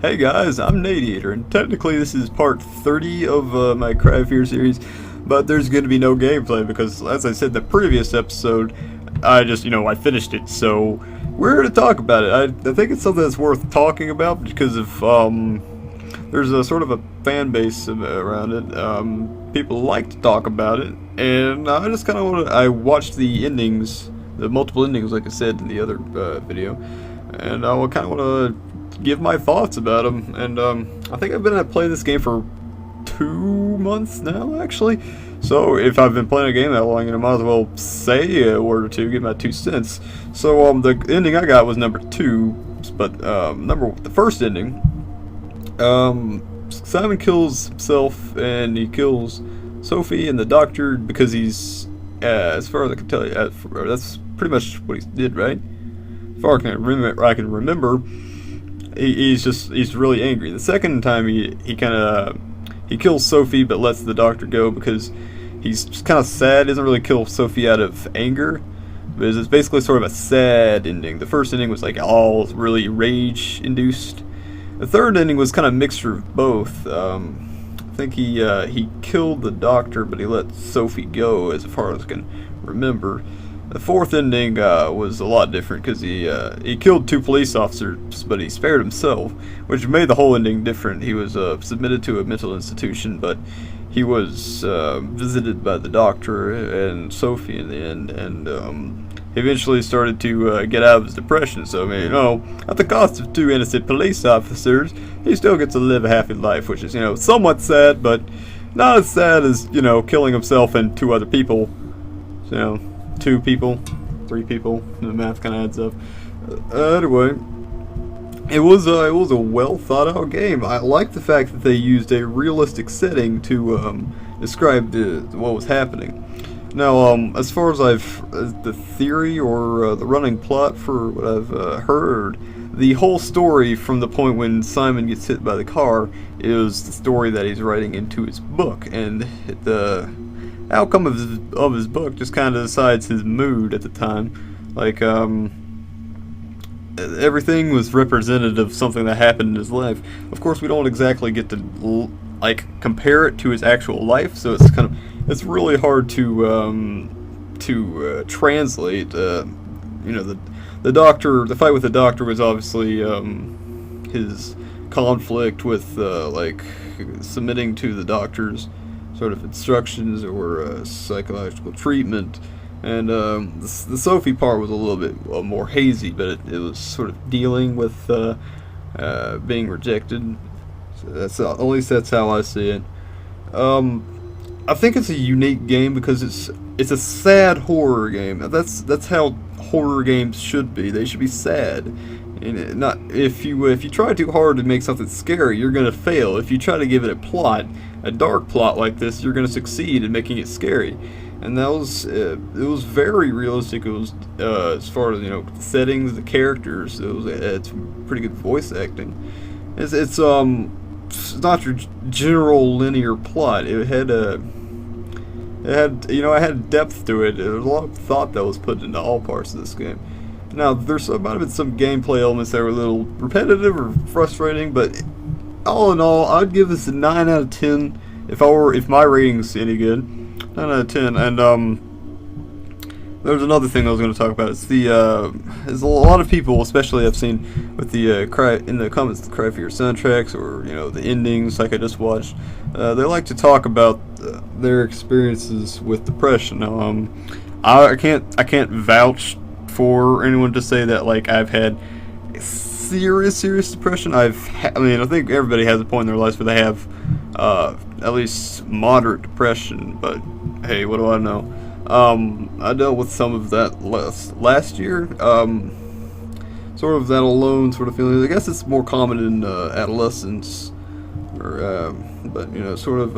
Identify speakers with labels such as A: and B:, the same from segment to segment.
A: Hey guys, I'm Nadiator, and technically this is part 30 of my Cry of Fear series, but there's going to be no gameplay because, as I said in the previous episode, I finished it, so we're here to talk about it. I think it's something that's worth talking about because of, there's a sort of a fan base around it. People like to talk about it, and I just kind of I watched the endings, the multiple endings, like I said in the other video, and I kind of want to give my thoughts about them. And I think I've been playing this game for 2 months now, actually. So if I've been playing a game that long, I might as well say a word or two, give my 2 cents. So the ending I got was number 2, but the first ending, Simon kills himself and he kills Sophie and the doctor because he's, as far as I can tell you, that's pretty much what he did, right? As far as I can remember. He's really angry. The second time he kills Sophie but lets the doctor go because he's just kind of sad. He doesn't really kill Sophie out of anger, but it's basically sort of a sad ending. The first ending was like all really rage induced. The third ending was kind of a mixture of both. I think he killed the doctor but he let Sophie go, as far as I can remember. The fourth ending was a lot different because he killed 2 police officers, but he spared himself, which made the whole ending different. He was submitted to a mental institution, but he was visited by the doctor and Sophie in the end, and he eventually started to get out of his depression. So, I mean, at the cost of 2 innocent police officers, he still gets to live a happy life, which is, somewhat sad, but not as sad as, killing himself and 2 other people. So, 2 people, 3 people, the math kind of adds up. Anyway, it was a well thought out game. I like the fact that they used a realistic setting to describe what was happening. Now, as far as the theory or the running plot for what I've heard, the whole story from the point when Simon gets hit by the car is the story that he's writing into his book, and the outcome of his book just kind of decides his mood at the time. Like, everything was representative of something that happened in his life. Of course, we don't exactly get to compare it to his actual life, so it's really hard to translate. The fight with the doctor was obviously his conflict with submitting to the doctor's sort of instructions or psychological treatment, and the Sophie part was a little bit more hazy, but it was sort of dealing with being rejected. So at least that's how I see it. I think it's a unique game because it's a sad horror game. That's how horror games should be. They should be sad. And not if you try too hard to make something scary, you're gonna fail. If you try to give it a dark plot like this, you're gonna succeed in making it scary. And that was it was very realistic. It was as far as the settings, the characters. It's pretty good voice acting. It's not your general linear plot. It had depth to it. There was a lot of thought that was put into all parts of this game. Now, might have been some gameplay elements that were a little repetitive or frustrating, but all in all, I'd give this a 9 out of 10 if my rating's any good. 9 out of 10. And there's another thing I was going to talk about. It's there's a lot of people, especially I've seen with the in the comments, the Cry for Your soundtracks or the endings like I just watched. They like to talk about their experiences with depression. Now, I can't vouch for anyone to say that I've had serious depression. I think everybody has a point in their lives where they have at least moderate depression, but hey, what do I know? I dealt with some of that last year. Sort of that alone sort of feeling. I guess it's more common in adolescence, or but sort of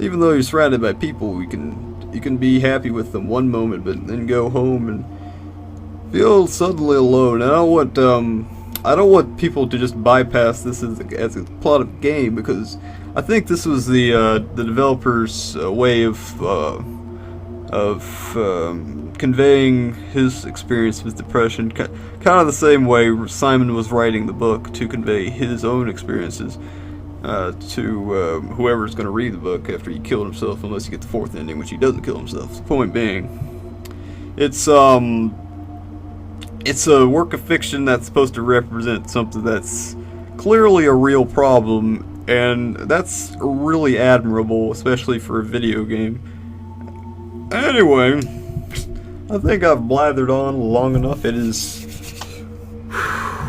A: even though you're surrounded by people, you can be happy with them one moment, but then go home and feel suddenly alone. And I don't want people to just bypass this as a plot of game, because I think this was the developers' way of of conveying his experience with depression, kind of the same way Simon was writing the book to convey his own experiences to whoever's going to read the book after he killed himself, unless you get the fourth ending, which he doesn't kill himself. The point being, it's a work of fiction that's supposed to represent something that's clearly a real problem, and that's really admirable, especially for a video game. Anyway, I think I've blathered on long enough. It is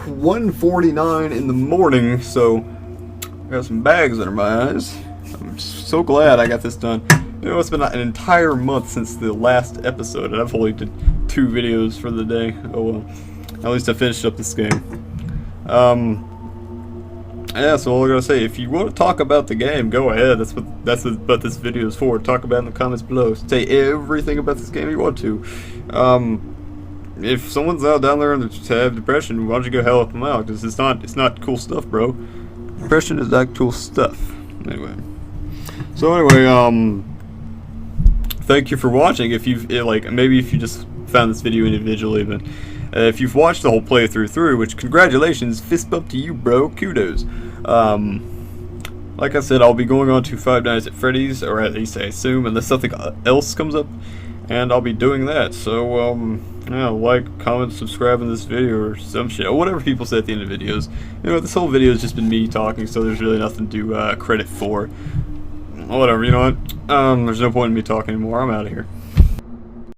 A: 1:49 in the morning, so I got some bags under my eyes. I'm so glad I got this done. You know, it's been an entire month since the last episode, and I've only did 2 videos for the day. Oh well. At least I finished up this game. Yeah, so all I gotta say, if you want to talk about the game, go ahead. That's what this video is for. Talk about it in the comments below. Say everything about this game you want to. If someone's out down there and they have depression, why don't you go help them out? Because it's not cool stuff, bro. Depression is actual stuff. Anyway. So anyway, thank you for watching. If you've maybe if you just found this video individually, but if you've watched the whole playthrough through, which congratulations, fist bump to you, bro. Kudos. Like I said, I'll be going on to Five Nights at Freddy's, or at least I assume, unless something else comes up, and I'll be doing that. So yeah, like, comment, subscribe in this video, or some shit, or whatever people say at the end of videos. You know, this whole video has just been me talking, so there's really nothing to credit for. Whatever, you know what? There's no point in me talking anymore. I'm out of here.